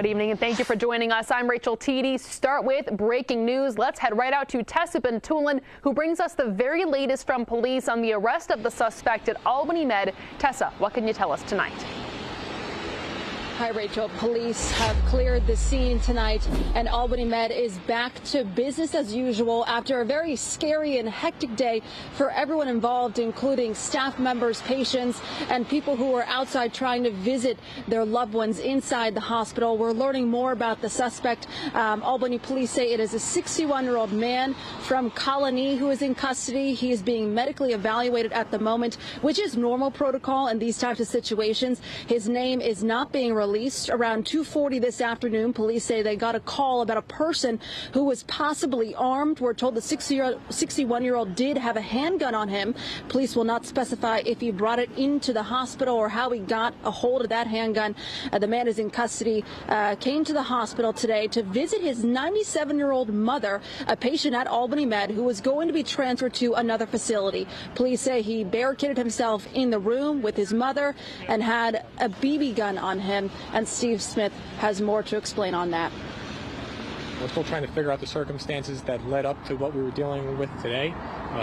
Good evening and thank you for joining us. I'm Rachel Teedy. Start with breaking news. Let's head right out to Tessa Bentulin, who brings us the very latest from police on the arrest of the suspect at Albany Med. Tessa, what can you tell us tonight? Hi, Rachel. Police have cleared the scene tonight, and Albany Med is back to business as usual after a very scary and hectic day for everyone involved, including staff members, patients, and people who were outside trying to visit their loved ones inside the hospital. We're learning more about the suspect. Albany police say it is a 61-year-old man from Colony who is in custody. He is being medically evaluated at the moment, which is normal protocol in these types of situations. His name is not being released. Around 2:40 this afternoon, police say they got a call about a person who was possibly armed. We're told the 61-year-old did have a handgun on him. Police will not specify if he brought it into the hospital or how he got a hold of that handgun. The man is in custody, came to the hospital today to visit his 97-year-old mother, a patient at Albany Med who was going to be transferred to another facility. Police say he barricaded himself in the room with his mother and had a BB gun on him. And Steve Smith has more to explain on that. We're still trying to figure out the circumstances that led up to what we were dealing with today.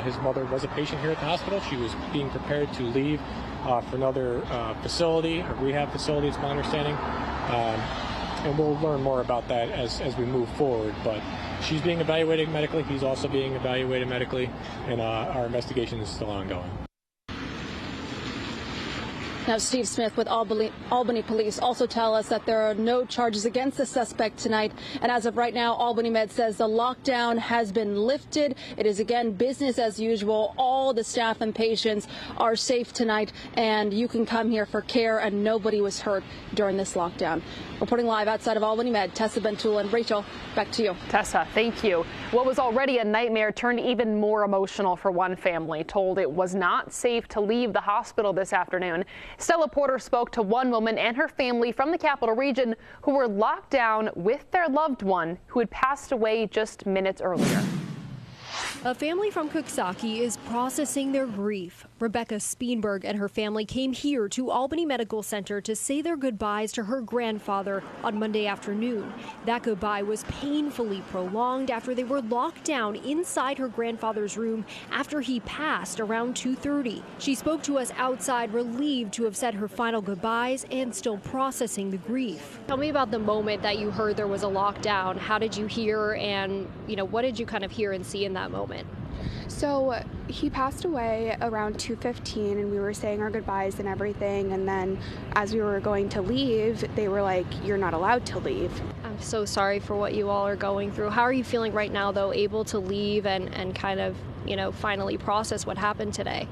His mother was a patient here at the hospital. She was being prepared to leave for another facility, a rehab facility, it's my understanding. And we'll learn more about that as we move forward. But she's being evaluated medically. He's also being evaluated medically. And our investigation is still ongoing. Now, Steve Smith with Albany Police also tell us that there are no charges against the suspect tonight. And as of right now, Albany Med says the lockdown has been lifted. It is again business as usual. All the staff and patients are safe tonight, and you can come here for care, and nobody was hurt during this lockdown. Reporting live outside of Albany Med, Tessa Bentulin. Rachel, back to you. Tessa, thank you. What was already a nightmare turned even more emotional for one family, told it was not safe to leave the hospital this afternoon. Stella Porter spoke to one woman and her family from the Capital Region who were locked down with their loved one who had passed away just minutes earlier. A family from Coxsackie is processing their grief. Rebecca Speenberg and her family came here to Albany Medical Center to say their goodbyes to her grandfather on Monday afternoon. That goodbye was painfully prolonged after they were locked down inside her grandfather's room after he passed around 2:30. She spoke to us outside, relieved to have said her final goodbyes and still processing the grief. Tell me about the moment that you heard there was a lockdown. How did you hear, and what did you kind of hear and see in that moment? So he passed away around 2:15 and we were saying our goodbyes and everything, and then as we were going to leave, they were like, "You're not allowed to leave." I'm so sorry for what you all are going through. How are you feeling right now, though, able to leave and kind of, finally process what happened today?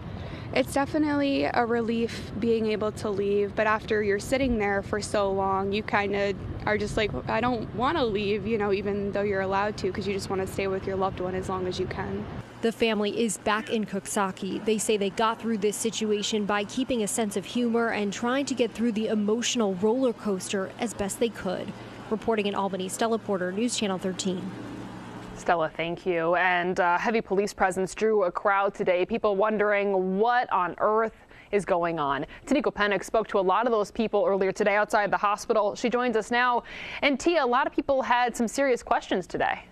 It's definitely a relief being able to leave, but after you're sitting there for so long, you kind of are just like, I don't want to leave, even though you're allowed to, because you just want to stay with your loved one as long as you can. The family is back in Coxsackie. They say they got through this situation by keeping a sense of humor and trying to get through the emotional roller coaster as best they could. Reporting in Albany, Stella Porter, News Channel 13. Stella, thank you. And heavy police presence drew a crowd today. People wondering what on earth is going on. Taniko Pennick spoke to a lot of those people earlier today outside the hospital. She joins us now. And Tia, a lot of people had some serious questions today.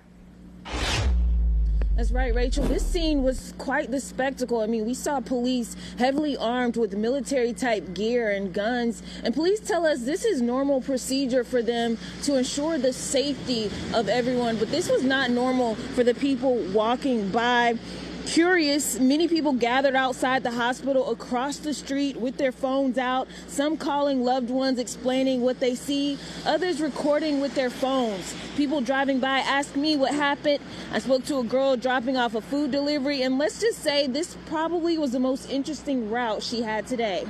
That's right, Rachel. This scene was quite the spectacle. I mean, we saw police heavily armed with military-type gear and guns. And police tell us this is normal procedure for them to ensure the safety of everyone. But this was not normal for the people walking by. Curious, many people gathered outside the hospital across the street with their phones out, some calling loved ones, explaining what they see, others recording with their phones. People driving by asked me what happened. I spoke to a girl dropping off a food delivery, and let's just say this probably was the most interesting route she had today.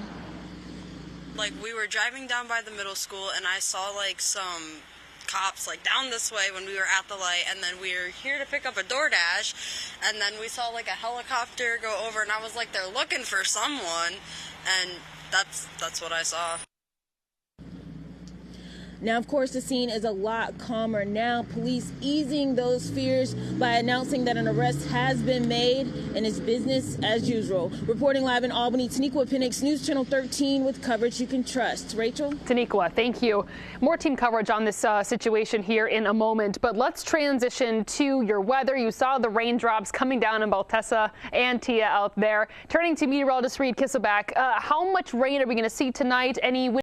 We were driving down by the middle school, and I saw some cops down this way when we were at the light, and then we were here to pick up a DoorDash, and then we saw a helicopter go over, and I was like, they're looking for someone, and that's what I saw. Now, of course, the scene is a lot calmer now. Police easing those fears by announcing that an arrest has been made and it's business as usual. Reporting live in Albany, Taniqua Penix, News Channel 13 with coverage you can trust. Rachel? Taniqua, thank you. More team coverage on this situation here in a moment, but let's transition to your weather. You saw the raindrops coming down in both Tessa and Tia out there. Turning to meteorologist Reed Kisselback, how much rain are we going to see tonight? Any